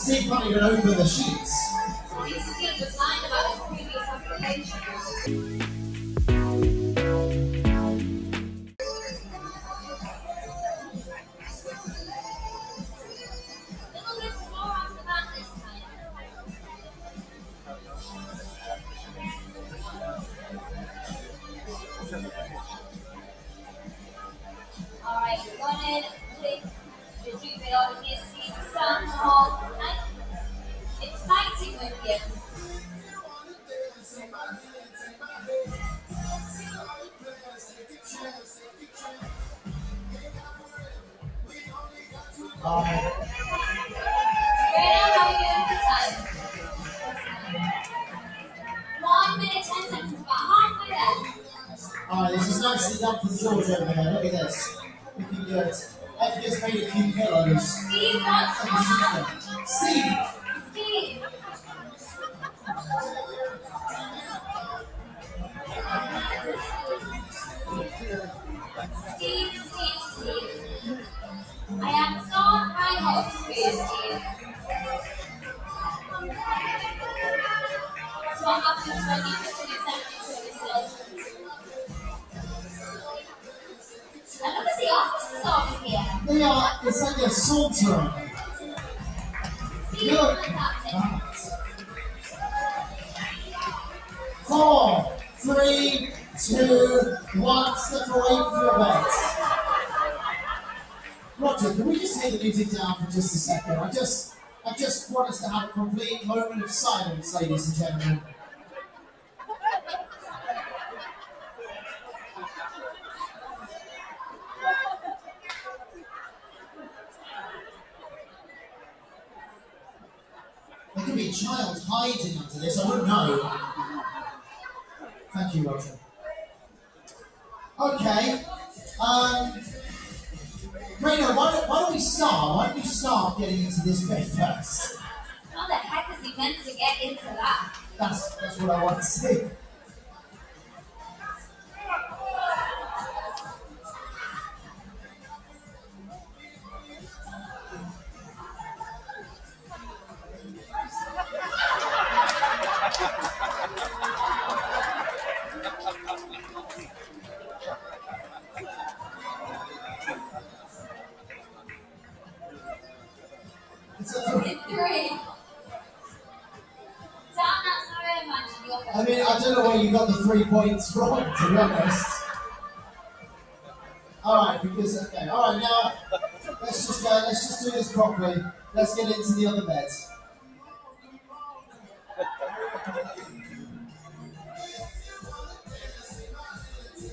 See if you can open the sheets. This kid was lying about his previous application. Little bit more off the bat this time. Alright, go ahead, click the Jupiter on this seat, stand tall, and it's fighting with you. Alright. Right now, how are you doing for time? 1 minute, 10 seconds, about halfway there. Alright, this is nicely done for George over here. Look at this. Looking good. I've just made a few pillows. Steve, what's going on? Steve! Steve! Steve. I have so high hopes for you, Steve. So what happens when you put an executive services? And look at the offices over here. They are, it's like they're sauntering. Steve, Look! what's happening? Right. 4, 3, 2, 1, step away from your beds. Roger, can we just take the music down for just a second? I just want us to have a complete moment of silence, ladies and gentlemen. There could be a child hiding under this, I wouldn't know. Thank you, Roger. Okay. Raina, why don't we start? Why don't you start getting into this bed first? How the heck is he meant to get into that? That's what I want to see. It's a In 3. Sam, that's how I imagine you're I mean, I don't know where you got the 3 points from, to be honest. Alright, because, okay, alright, now, let's just do this properly. Let's get into the other beds.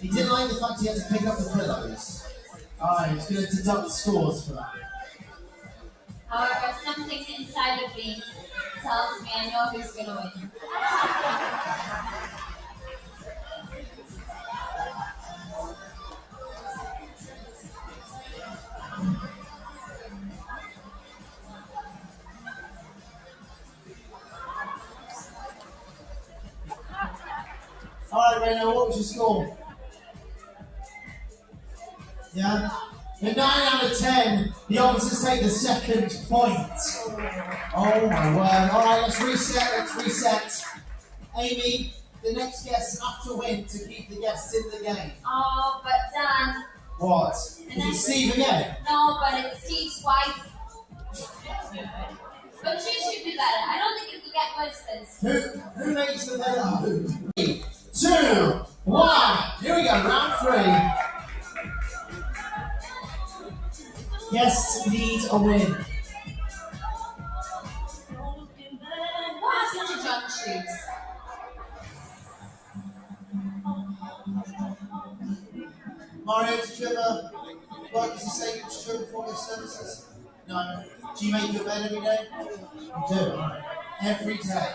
He didn't like the fact he had to pick up the pillows. Alright, he's going to deduct scores for that. However, something inside of me tells me I know who's going to win. Alright, Raina, what was your score? Yeah? A 9 out of 10, the officers take the second point. Oh my word. Alright, let's reset. Amy, the next guests have to win to keep the guests in the game. Oh, but Dan. What? Is it Steve again? No, but it's Steve's wife. But she should be better. I don't think it could get worse than this. Who makes the better? 3, 2, 1. Here we go, round 3. Guests need a win. What happened to John's shoes? Mario, did you ever work as a stable steward for your services? No. Do you make your bed every day? You do, alright. Every day.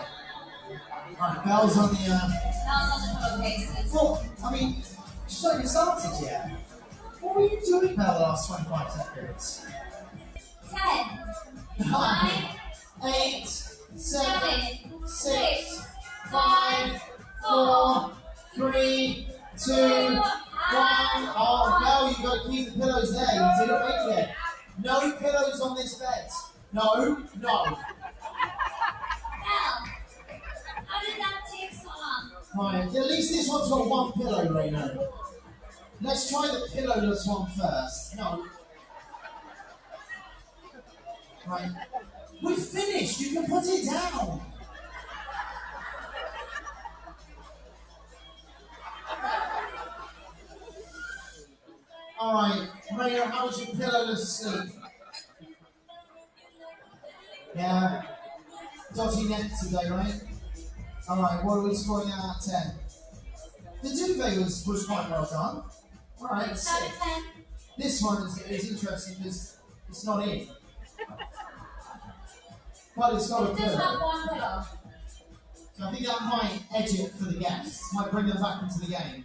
Alright, bells on the Bells on the pillowcases. Well, I mean, just not even started yet. What were you doing for the last 25 seconds? 10, 9, 8, 7, 6, 5, 4, 3, 2, 1. Oh no, you've got to keep the pillows there. You didn't make it. No pillows on this bed. No. Right, at least this one's got one pillow, Reno. Let's try the pillowless one first. No. Right. We've finished. You can put it down. All right, Reno, how was your pillowless sleep? Yeah. Dodgy neck today, right? All right, what are we scoring out of 10? The duvet was quite well done. All right, let's see. This one is interesting because it's not in. But it's got a It does have pillow. one pillow. So I think that might edge it for the guests. Might bring them back into the game.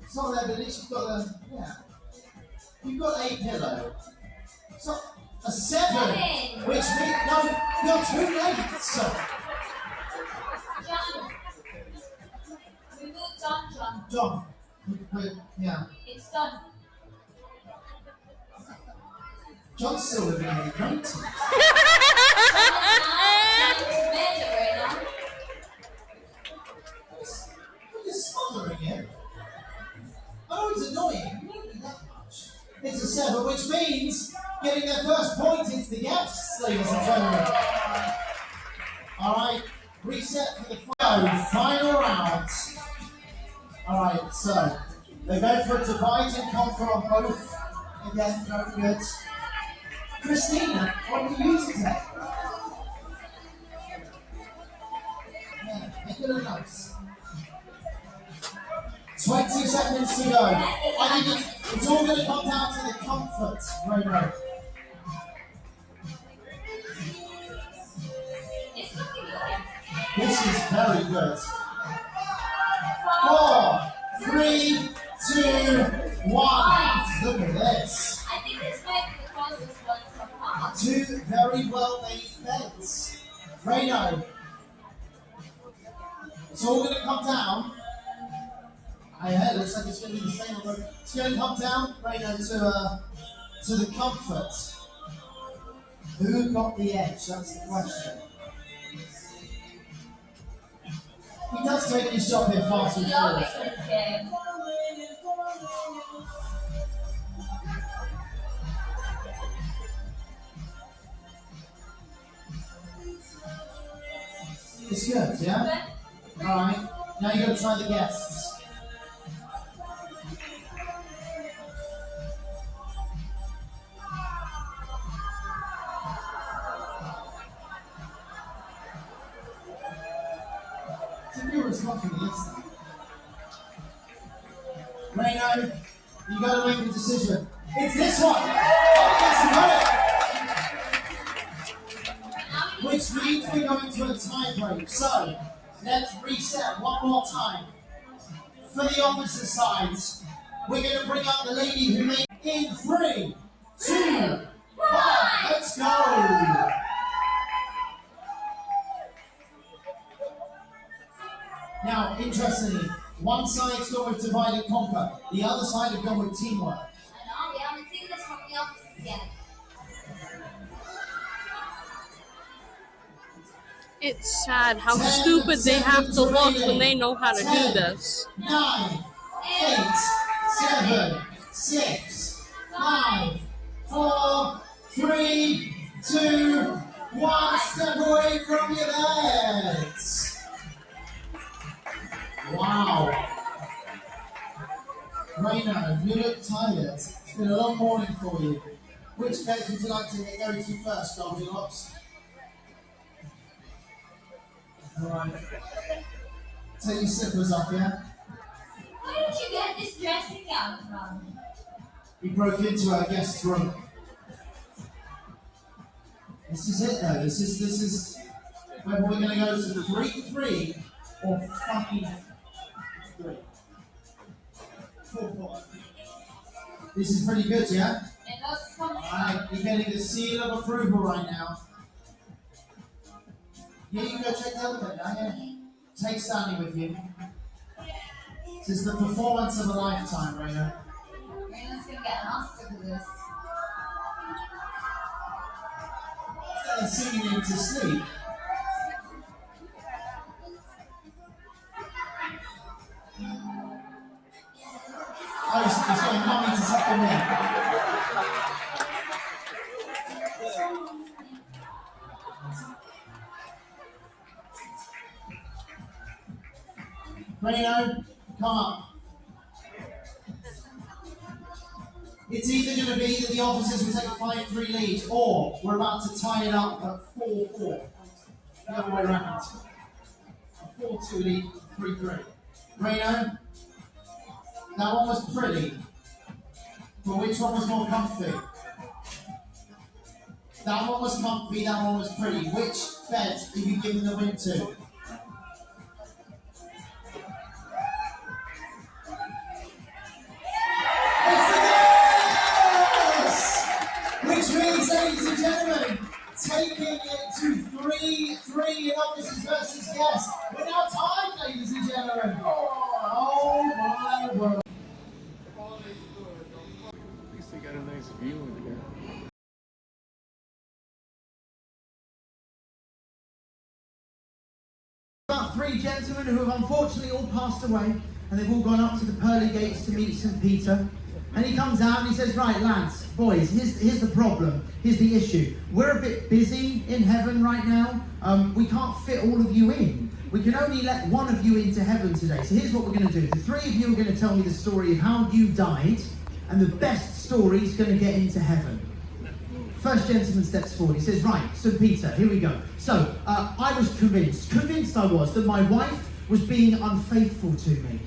It's not there, but at least you've got a, yeah. You've got a pillow. So a 7, which means, no, you're too late. So, John. We moved on, John. John, yeah. It's done. John's still living in the 90s. John's now major right now. You're smothering him. Oh, it's annoying. You don't do that much. It's a 7, which means getting their first point into the guests, ladies and gentlemen. Alright, reset for the final round. Alright, so they go for a divide and conquer on both. Again, very good. Christina, what do you today? Yeah, make it a nice. 20 seconds to go. I think it's all going to come down to the comfort, Reno. It's looking good. This is very good. 4, 3, 2, 1. Look at this. I think this might be the closest one so far. 2 very well-made beds. Reno. It's all going to come down. Yeah, it looks like it's going to be the same. It's going to come down, Reno, to the comfort. Who got the edge? That's the question. He does take his job here far too Love far. it, this game. It's good, yeah? Alright, now you're going to try the guests. It's a good response from the guests. Reno, you got to make a decision. It's this one! Oh, yes, you got it! Which means we're going to a tie break. So, let's reset one more time. For the opposite sides, we're going to bring up the lady who made in 3, 2, 1. Let's go! Now, interestingly, one side's gone with divide and conquer. The other side have gone with teamwork. I know, we haven't seen this from the offices yet. It's sad how stupid they have to look when they know how to do this. 9, 8, 7, 6, 5, 4, 3, 2, 1. Step away from your beds. Wow. Reno, you look tired. It's been a long morning for you. Which bed would you like to go to first, Goldilocks? Alright. Take your slippers off, yeah? Where did you get this dressing gown from? We broke into our guest's room. This is it though. This is whether we're gonna go to 3-3 or fucking 3. 4-4. This is pretty good, yeah? It looks comfortable. Alright, you're getting the seal of approval right now. Yeah, you can go check the other bed now, yeah. Take Stanley with you. This is the performance of a lifetime, Reno. Reno's gonna get an Oscar for this. Instead of singing him to sleep. he's going mummy to second me. Reno, come up. It's either going to be that the officers will take a 5-3 lead, or we're about to tie it up at 4-4. The other way around. A 4-2 lead, 3-3. Reno, that one was pretty, but which one was more comfy? That one was comfy, that one was pretty. Which bed are you giving the win to? Which means, ladies and gentlemen, taking it to 3-3 in officers versus guests. We're now tied, ladies and gentlemen. Oh my word. At least they got a nice view in here. About 3 gentlemen who have unfortunately all passed away, and they've all gone up to the pearly gates to meet St. Peter. And he comes out and he says, right lads, boys, here's the problem, here's the issue. We're a bit busy in heaven right now. We can't fit all of you in. We can only let one of you into heaven today. So here's what we're going to do. The 3 of you are going to tell me the story of how you died, and the best story is going to get into heaven. First gentleman steps forward. He says, right, St. Peter, here we go. So, I was convinced I was, that my wife was being unfaithful to me.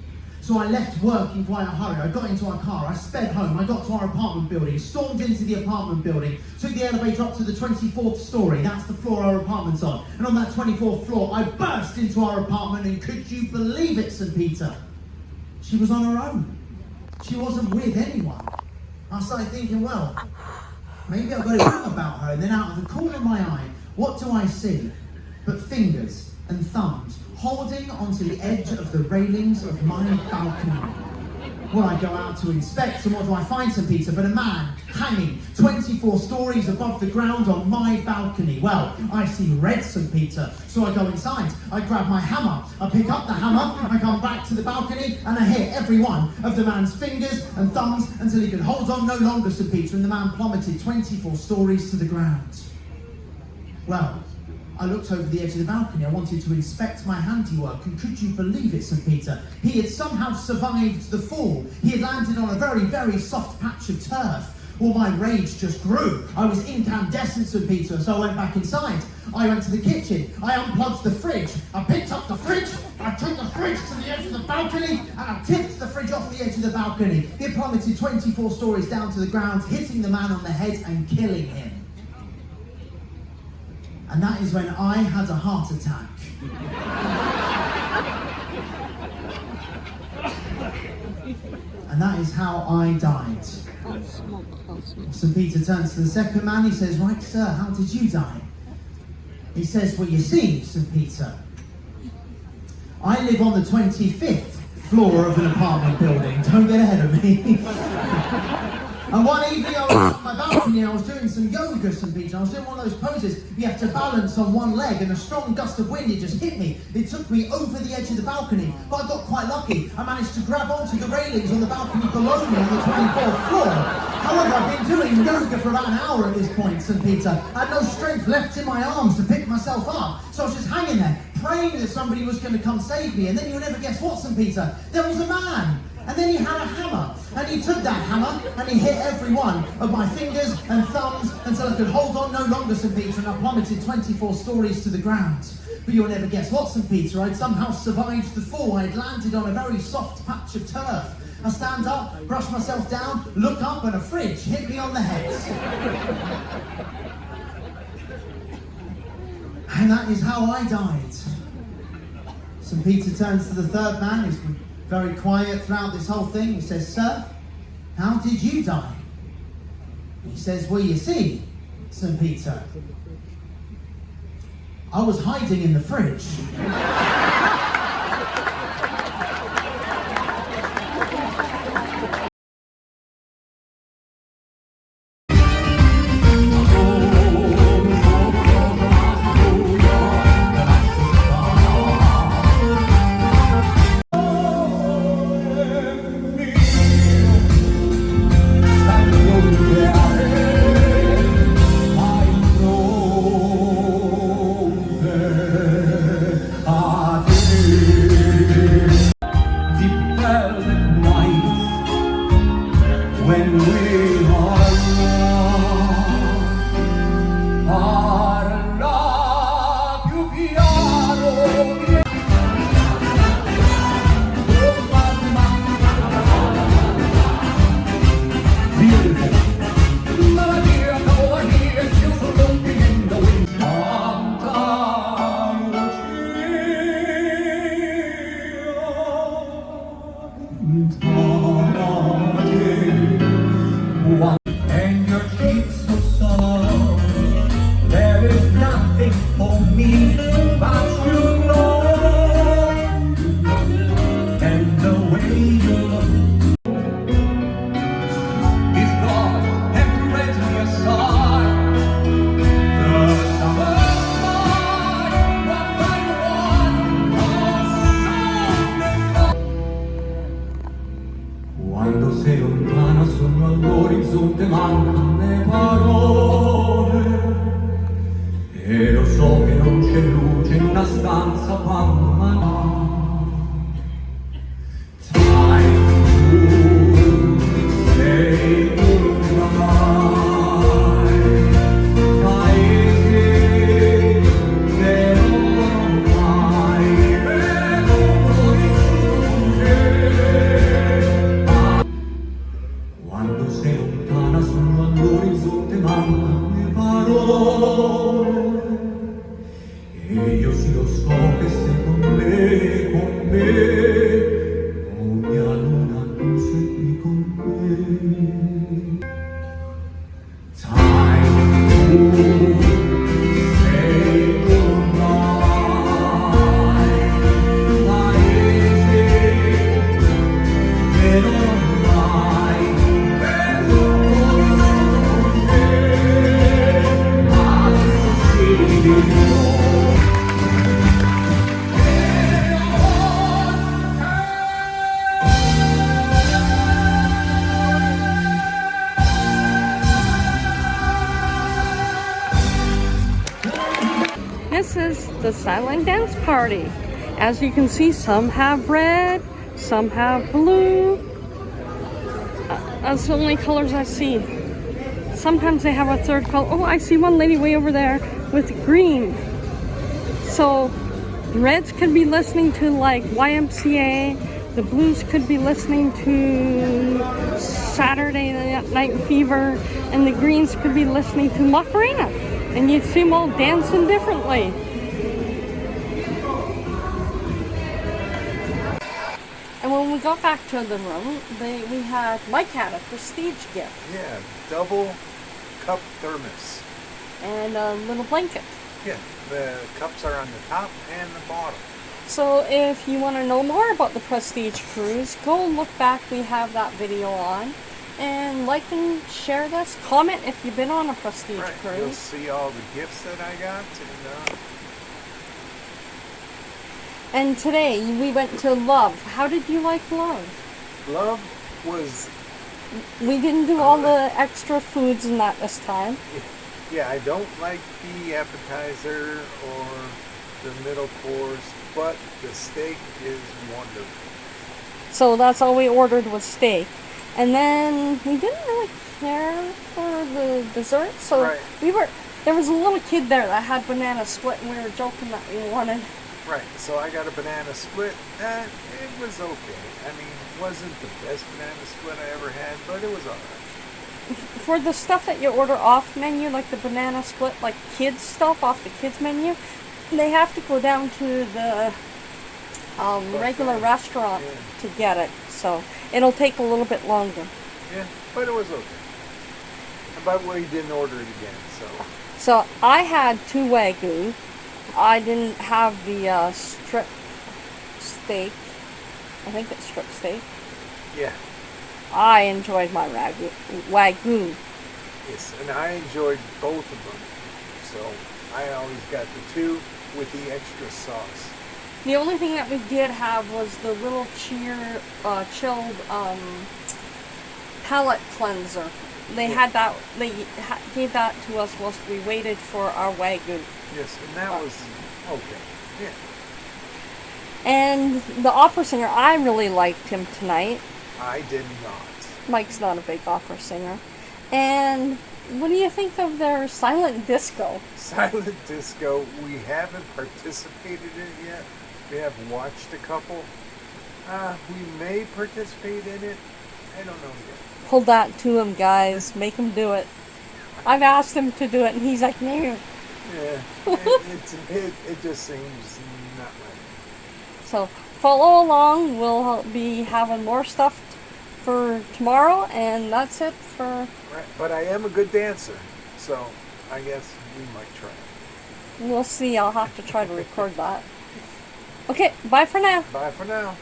So I left work in quite a hurry. I got into our car, I sped home, I got to our apartment building, stormed into the apartment building, took the elevator up to the 24th story, that's the floor our apartment's on. And on that 24th floor, I burst into our apartment, and could you believe it, St. Peter? She was on her own. She wasn't with anyone. I started thinking, well, maybe I've got it wrong about her. And then out of the corner of my eye, what do I see but fingers and thumbs holding onto the edge of the railings of my balcony? Well, I go out to inspect, and what do I find, St. Peter, but a man hanging 24 stories above the ground on my balcony. Well, I see red, St. Peter, so I go inside, I grab my hammer, I pick up the hammer, I come back to the balcony, and I hit every one of the man's fingers and thumbs until he could hold on no longer, St. Peter, and the man plummeted 24 stories to the ground. Well, I looked over the edge of the balcony. I wanted to inspect my handiwork, and could you believe it, St. Peter? He had somehow survived the fall. He had landed on a very, very soft patch of turf. Well, my rage just grew. I was incandescent, St. Peter, so I went back inside. I went to the kitchen. I unplugged the fridge. I picked up the fridge. I took the fridge to the edge of the balcony, and I tipped the fridge off the edge of the balcony. It plummeted 24 stories down to the ground, hitting the man on the head and killing him. And that is when I had a heart attack. And that is how I died. St. Peter turns to the second man. He says, right, sir, how did you die? He says, well, you see, St. Peter, I live on the 25th floor of an apartment building. Don't get ahead of me. And one evening I was on my balcony and I was doing some yoga, St. Peter. I was doing one of those poses. You have to balance on one leg, and a strong gust of wind, it just hit me. It took me over the edge of the balcony, but I got quite lucky. I managed to grab onto the railings on the balcony below me on the 24th floor. However, I've been doing yoga for about an hour at this point, St. Peter. I had no strength left in my arms to pick myself up, so I was just hanging there, praying that somebody was going to come save me. And then you'll never guess what, St. Peter? There was a man. And then he had a hammer, and he took that hammer and he hit every one of my fingers and thumbs until I could hold on no longer, St. Peter, and I plummeted 24 stories to the ground. But you'll never guess what, St. Peter? I'd somehow survived the fall. I'd landed on a very soft patch of turf. I stand up, brush myself down, look up, and a fridge hit me on the head. And that is how I died. St. Peter turns to the third man, who's been very quiet throughout this whole thing. He says, sir, how did you die? He says, well, you see, St. Peter, I was hiding in the fridge. And your cheeks so soft. There is nothing for me but you know. And the way you look is God have read me aside. The summer night, what I want was so. Quando sei lontana sono all'orizzonte, mancano le parole. E lo so che non c'è luce in una stanza quando manca. Time to say goodbye. Paese che non mai vedo nessuno che. Quando sei lontana sono all'orizzonte, mancano le parole. E io sì lo so che sei con me, oh mia luna, tu sei qui con me. Time to say goodbye, paese che non mai vedo nessuno con te. Adesso scegli tu. This is the silent dance party. As you can see, some have red, some have blue. That's the only colors I see. Sometimes they have a third color. Oh, I see one lady way over there with green. So the reds could be listening to like YMCA. The blues could be listening to Saturday Night Fever. And the greens could be listening to Macarena. And you'd see them all dancing differently. And when we got back to the room, Mike had a prestige gift. Yeah, double cup thermos. And a little blanket. Yeah, the cups are on the top and the bottom. So if you want to know more about the Prestige Cruise, go look back. We have that video on. And like and share this. Comment if you've been on a Prestige Cruise. You'll see all the gifts that I got. And today we went to Love. How did you like Love? Love was... We didn't do all the extra foods and that this time. Yeah, I don't like the appetizer or the middle course, but the steak is wonderful. So that's all we ordered was steak. And then we didn't really care for the dessert, so Right. there was a little kid there that had banana split, and we were joking that we wanted. Right, so I got a banana split. It was okay. I mean, it wasn't the best banana split I ever had, but it was alright. For the stuff that you order off menu, like the banana split, like kids stuff off the kids menu, they have to go down to the regular restaurant to get it, so it'll take a little bit longer. Yeah, but it was okay. But we didn't order it again, so. So I had 2 Wagyu. I didn't have the strip steak. I think it's strip steak. Yeah. I enjoyed my Wagyu. Yes, and I enjoyed both of them. So I always got the 2 with the extra sauce. The only thing that we did have was the little chilled palate cleanser. They had that. They gave that to us whilst we waited for our Wagyu. Yes, and that was okay. Yeah. And the opera singer, I really liked him tonight. I did not. Mike's not a big opera singer. And what do you think of their silent disco? Silent disco, we haven't participated in it yet. We have watched a couple. We may participate in it. I don't know yet. Pull that to him, guys. Make him do it. I've asked him to do it, and he's like, no. Yeah, it just seems not right. So follow along. We'll be having more stuff for tomorrow, and that's it for. Right. But I am a good dancer, so I guess we might try. We'll see. I'll have to try to record that. Okay, bye for now. Bye for now.